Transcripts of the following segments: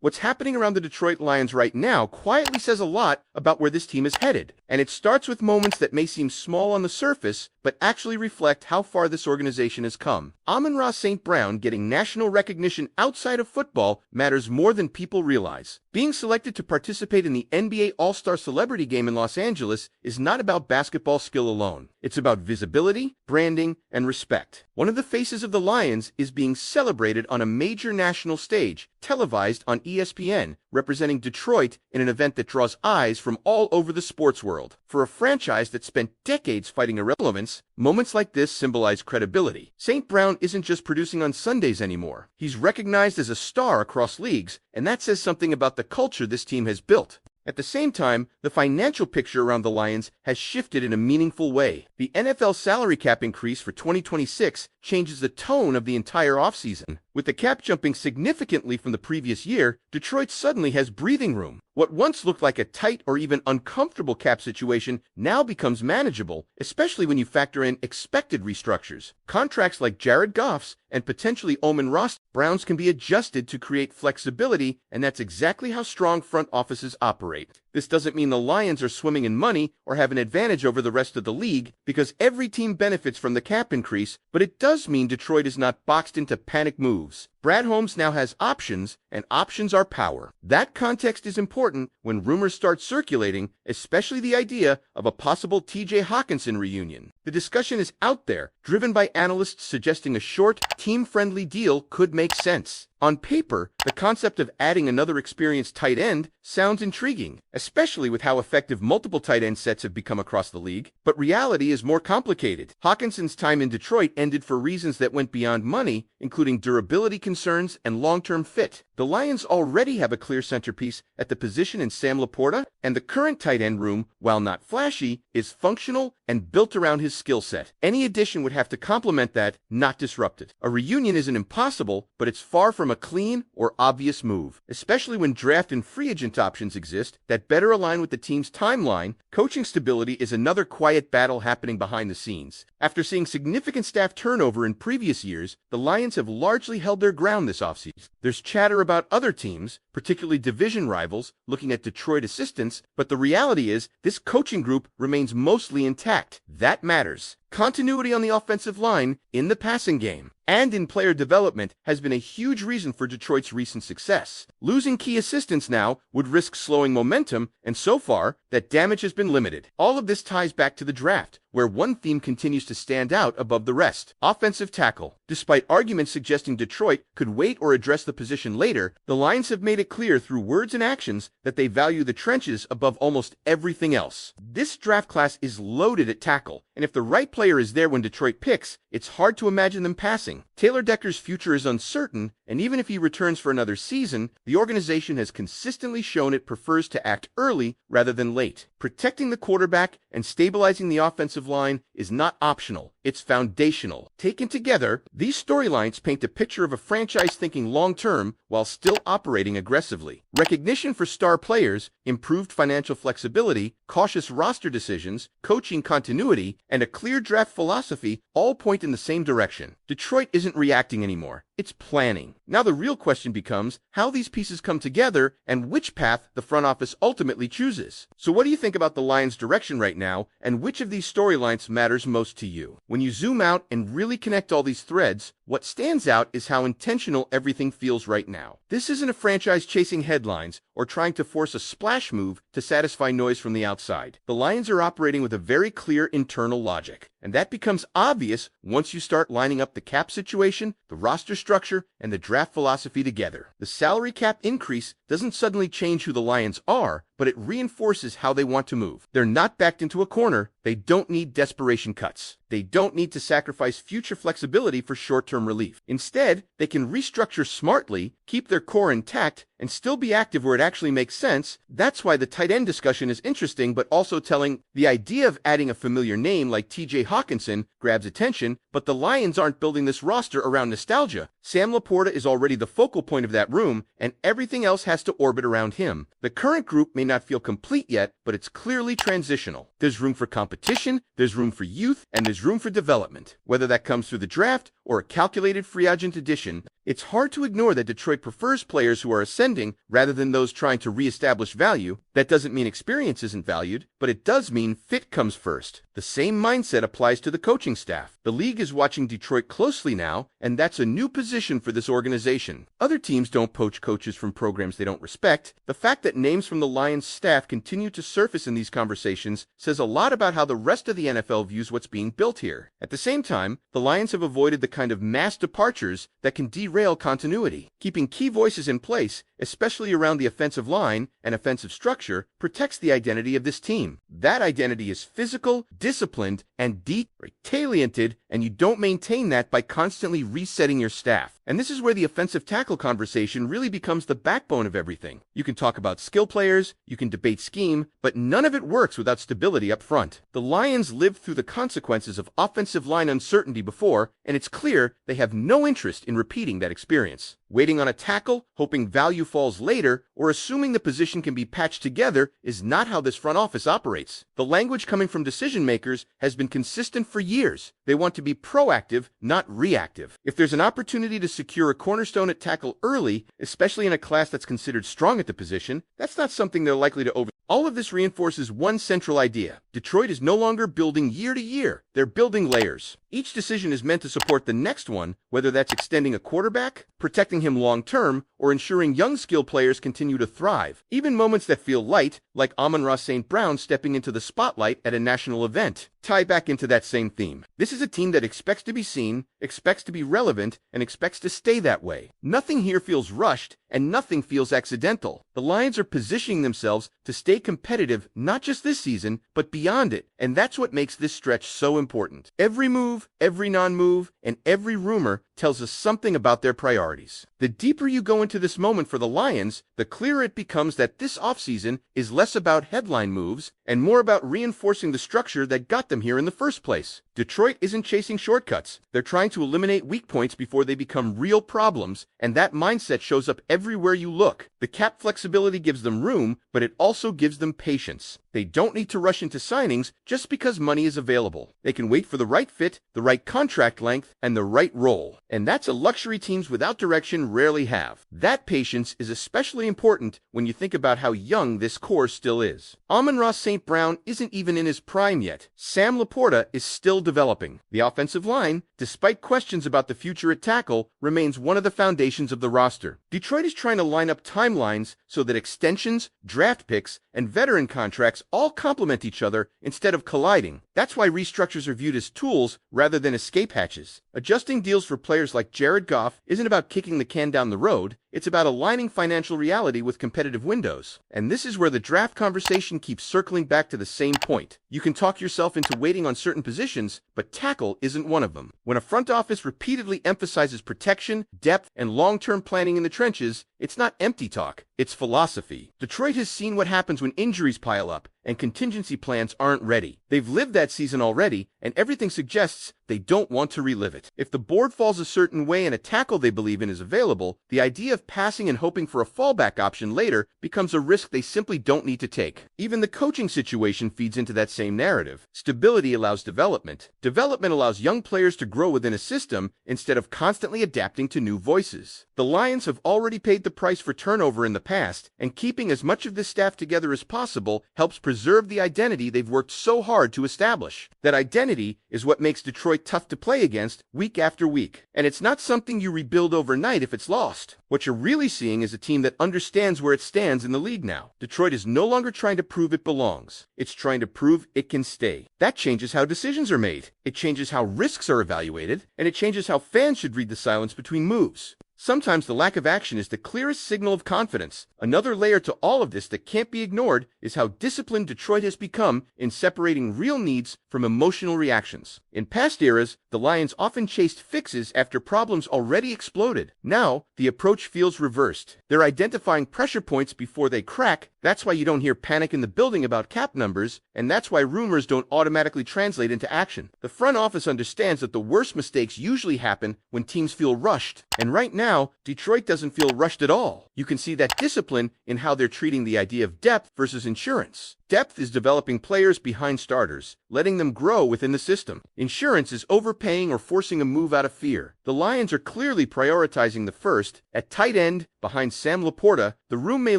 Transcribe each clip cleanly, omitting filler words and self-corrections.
What's happening around the Detroit Lions right now quietly says a lot about where this team is headed. And it starts with moments that may seem small on the surface, but actually reflect how far this organization has come. Amon-Ra St. Brown getting national recognition outside of football matters more than people realize. Being selected to participate in the NBA All-Star Celebrity Game in Los Angeles is not about basketball skill alone. It's about visibility, branding, and respect. One of the faces of the Lions is being celebrated on a major national stage, televised on ESPN, representing Detroit in an event that draws eyes from all over the sports world. For a franchise that spent decades fighting irrelevance, moments like this symbolize credibility. St. Brown isn't just producing on Sundays anymore. He's recognized as a star across leagues, and that says something about the culture this team has built. At the same time, the financial picture around the Lions has shifted in a meaningful way. The NFL salary cap increase for 2026 changes the tone of the entire offseason. With the cap jumping significantly from the previous year, Detroit suddenly has breathing room. What once looked like a tight or even uncomfortable cap situation now becomes manageable, especially when you factor in expected restructures. Contracts like Jared Goff's and potentially Amon-Ra Brown's can be adjusted to create flexibility, and that's exactly how strong front offices operate. This doesn't mean the Lions are swimming in money or have an advantage over the rest of the league, because every team benefits from the cap increase, but it does mean Detroit is not boxed into panic moves. Brad Holmes now has options, and options are power. That context is important when rumors start circulating, especially the idea of a possible TJ Hockenson reunion. The discussion is out there, driven by analysts suggesting a short, team-friendly deal could make sense. On paper, the concept of adding another experienced tight end sounds intriguing, especially with how effective multiple tight end sets have become across the league. But reality is more complicated. Hockenson's time in Detroit ended for reasons that went beyond money, including durability concerns and long-term fit. The Lions already have a clear centerpiece at the position in Sam Laporta, and the current tight end room, while not flashy, is functional and built around his skill set. Any addition would have to complement that, not disrupt it. A reunion isn't impossible, but it's far from a clean or obvious move, especially when draft and free agent options exist that better align with the team's timeline. Coaching stability is another quiet battle happening behind the scenes. After seeing significant staff turnover in previous years, the Lions have largely held their ground this offseason. There's chatter about other teams, particularly division rivals, looking at Detroit assistants, but the reality is this coaching group remains mostly intact. That matters. Continuity on the offensive line, in the passing game, and in player development has been a huge reason for Detroit's recent success. Losing key assistants now would risk slowing momentum, and so far, that damage has been limited. All of this ties back to the draft, where one theme continues to stand out above the rest: offensive tackle. Despite arguments suggesting Detroit could wait or address the position later, the Lions have made it clear through words and actions that they value the trenches above almost everything else. This draft class is loaded at tackle, and if the right player is there when Detroit picks, it's hard to imagine them passing. Taylor Decker's future is uncertain, and even if he returns for another season, the organization has consistently shown it prefers to act early rather than late. Protecting the quarterback and stabilizing the offensive line is not optional, it's foundational. Taken together, these storylines paint a picture of a franchise thinking long-term while still operating aggressively. Recognition for star players, improved financial flexibility, cautious roster decisions, coaching continuity, and a clear draft philosophy all point in the same direction. Detroit isn't reacting anymore, it's planning. Now the real question becomes how these pieces come together and which path the front office ultimately chooses. So what do you think about the Lions' direction right now, and which of these storylines matters most to you? When you zoom out and really connect all these threads, what stands out is how intentional everything feels right now. This isn't a franchise chasing headlines or trying to force a splash move to satisfy noise from the outside. The Lions are operating with a very clear internal logic, and that becomes obvious once you start lining up the cap situation, the roster structure, and the draft philosophy together. The salary cap increase doesn't suddenly change who the Lions are, but it reinforces how they want to move. They're not backed into a corner. They don't need desperation cuts. They don't need to sacrifice future flexibility for short-term relief. Instead, they can restructure smartly, keep their core intact, and still be active where it actually makes sense. That's why the tight end discussion is interesting but also telling. The idea of adding a familiar name like TJ Hockenson grabs attention, but the Lions aren't building this roster around nostalgia. Sam Laporta is already the focal point of that room, and everything else has to orbit around him. The current group may not feel complete yet, but it's clearly transitional. There's room for competition, there's room for youth, and there's room for development. Whether that comes through the draft or a calculated free agent addition, It's hard to ignore that Detroit prefers players who are ascending rather than those trying to reestablish value. That doesn't mean experience isn't valued, but it does mean fit comes first. The same mindset applies to the coaching staff. The league is watching Detroit closely now, and that's a new position for this organization. Other teams don't poach coaches from programs they don't respect. The fact that names from the Lions staff continue to surface in these conversations says a lot about how the rest of the NFL views what's being built here. At the same time, the Lions have avoided the kind of mass departures that can derail continuity. Keeping key voices in place, especially around the offensive line and offensive structure, protects the identity of this team. That identity is physical, disciplined, and detail-oriented, and you don't maintain that by constantly resetting your staff. And this is where the offensive tackle conversation really becomes the backbone of everything. You can talk about skill players, you can debate scheme, but none of it works without stability up front. The Lions lived through the consequences of offensive line uncertainty before, and it's clear they have no interest in repeating that experience. Waiting on a tackle, hoping value falls later, or assuming the position can be patched together is not how this front office operates. The language coming from decision makers has been consistent for years. They want to be proactive, not reactive. If there's an opportunity to secure a cornerstone at tackle early, especially in a class that's considered strong at the position, that's not something they're likely to over. All of this reinforces one central idea. Detroit is no longer building year to year. They're building layers. Each decision is meant to support the next one, whether that's extending a quarterback, protecting him long-term, or ensuring young skill players continue to thrive. Even moments that feel light, like Amon-Ra St. Brown stepping into the spotlight at a national event, tie back into that same theme. This is a team that expects to be seen, expects to be relevant, and expects to stay that way. Nothing here feels rushed, and nothing feels accidental. The Lions are positioning themselves to stay competitive not just this season, but beyond it, and that's what makes this stretch so important. Every move, every non-move, and every rumor tells us something about their priorities. The deeper you go into this moment for the Lions, the clearer it becomes that this offseason is less about headline moves and more about reinforcing the structure that got them here in the first place. Detroit isn't chasing shortcuts. They're trying to eliminate weak points before they become real problems, and that mindset shows up everywhere you look. The cap flexibility gives them room, but it also gives them patience. They don't need to rush into signings just because money is available. They can wait for the right fit, the right contract length, and the right role. And that's a luxury teams without direction rarely have. That patience is especially important when you think about how young this core still is. Amon-Ra St. Brown isn't even in his prime yet. Sam Laporta is still developing. The offensive line, despite questions about the future at tackle, remains one of the foundations of the roster. Detroit is trying to line up timelines so that extensions, draft picks, and veteran contracts all complement each other instead of colliding. That's why restructures are viewed as tools rather than escape hatches. Adjusting deals for players like Jared Goff isn't about kicking the can down the road. It's about aligning financial reality with competitive windows. And this is where the draft conversation keeps circling back to the same point. You can talk yourself into waiting on certain positions, but tackle isn't one of them. When a front office repeatedly emphasizes protection, depth, and long-term planning in the trenches, it's not empty talk, it's philosophy. Detroit has seen what happens when injuries pile up and contingency plans aren't ready. They've lived that season already, and everything suggests they don't want to relive it. If the board falls a certain way and a tackle they believe in is available, the idea of passing and hoping for a fallback option later becomes a risk they simply don't need to take. Even the coaching situation feeds into that same narrative. Stability allows development. Development allows young players to grow within a system instead of constantly adapting to new voices. The Lions have already paid the price for turnover in the past, and keeping as much of this staff together as possible helps preserve the identity they've worked so hard to establish. That identity is what makes Detroit tough to play against week after week. And it's not something you rebuild overnight if it's lost. What you're really seeing is a team that understands where it stands in the league now. Detroit is no longer trying to prove it belongs. It's trying to prove it can stay. That changes how decisions are made. It changes how risks are evaluated, and it changes how fans should read the silence between moves. Sometimes the lack of action is the clearest signal of confidence. Another layer to all of this that can't be ignored is how disciplined Detroit has become in separating real needs from emotional reactions. In past eras, the Lions often chased fixes after problems already exploded. Now, the approach feels reversed. They're identifying pressure points before they crack. That's why you don't hear panic in the building about cap numbers, and that's why rumors don't automatically translate into action. The front office understands that the worst mistakes usually happen when teams feel rushed, and right now, Detroit doesn't feel rushed at all. You can see that discipline in how they're treating the idea of depth versus insurance. Depth is developing players behind starters, letting them grow within the system. Insurance is overpaying or forcing a move out of fear. The Lions are clearly prioritizing the first. At tight end, behind Sam Laporta, the room may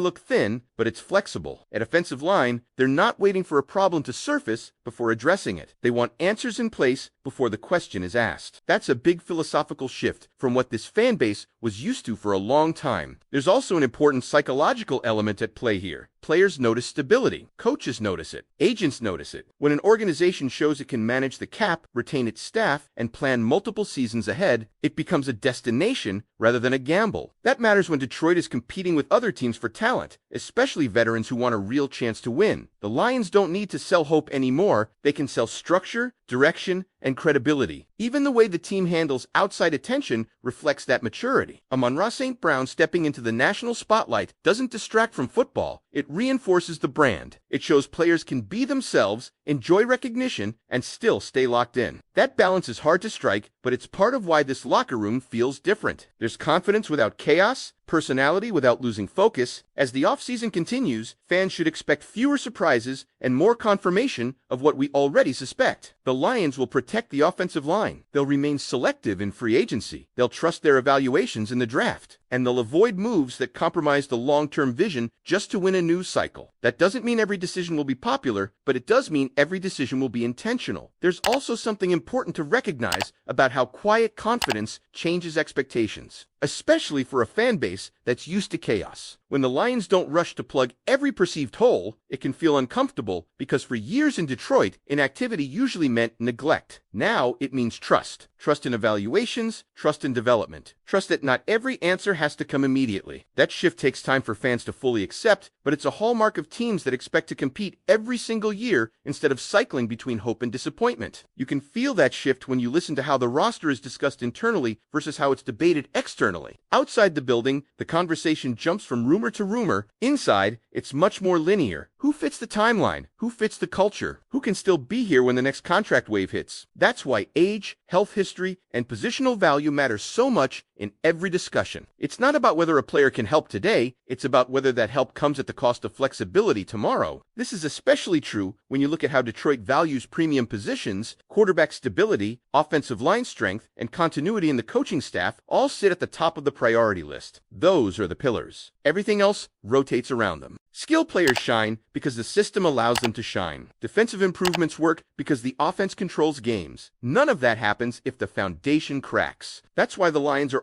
look thin, but it's flexible. At offensive line, they're not waiting for a problem to surface before addressing it. They want answers in place before the question is asked. That's a big philosophical shift from what this fan base was used to for a long time. There's also an important psychological element at play here. Players notice stability. Coaches notice it. Agents notice it. When an organization shows it can manage the cap, retain its staff, and plan multiple seasons ahead, it becomes a destination rather than a gamble. That matters when Detroit is competing with other teams for talent, especially veterans who want a real chance to win. The Lions don't need to sell hope anymore. They can sell structure, direction, and credibility. Even the way the team handles outside attention reflects that maturity. Amon-Ra St. Brown stepping into the national spotlight doesn't distract from football. It reinforces the brand. It shows players can be themselves, enjoy recognition, and still stay locked in. That balance is hard to strike, but it's part of why this locker room feels different. There's confidence without chaos, personality without losing focus. As the offseason continues, fans should expect fewer surprises and more confirmation of what we already suspect. The Lions will protect the offensive line. They'll remain selective in free agency. They'll trust their evaluations in the draft. And they'll avoid moves that compromise the long-term vision just to win a news cycle. That doesn't mean every decision will be popular, but it does mean every decision will be intentional. There's also something important to recognize about how quiet confidence changes expectations, especially for a fan base that's used to chaos. When the Lions don't rush to plug every perceived hole, it can feel uncomfortable because for years in Detroit, inactivity usually meant neglect. Now it means trust. Trust in evaluations, trust in development. Trust that not every answer has to come immediately. That shift takes time for fans to fully accept, but it's a hallmark of teams that expect to compete every single year instead of cycling between hope and disappointment. You can feel that shift when you listen to how the roster is discussed internally versus how it's debated externally. Outside the building, the conversation jumps from rumor to rumor. Inside, it's much more linear. Who fits the timeline? Who fits the culture? Who can still be here when the next contract wave hits? That's why age, health history, and positional value matter so much in every discussion. It's not about whether a player can help today, it's about whether that help comes at the cost of flexibility tomorrow. This is especially true when you look at how Detroit values premium positions. Quarterback stability, offensive line strength, and continuity in the coaching staff all sit at the top of the priority list. Those are the pillars. Everything else rotates around them. Skill players shine because the system allows them to shine. Defensive improvements work because the offense controls games. None of that happens if the foundation cracks. That's why the Lions are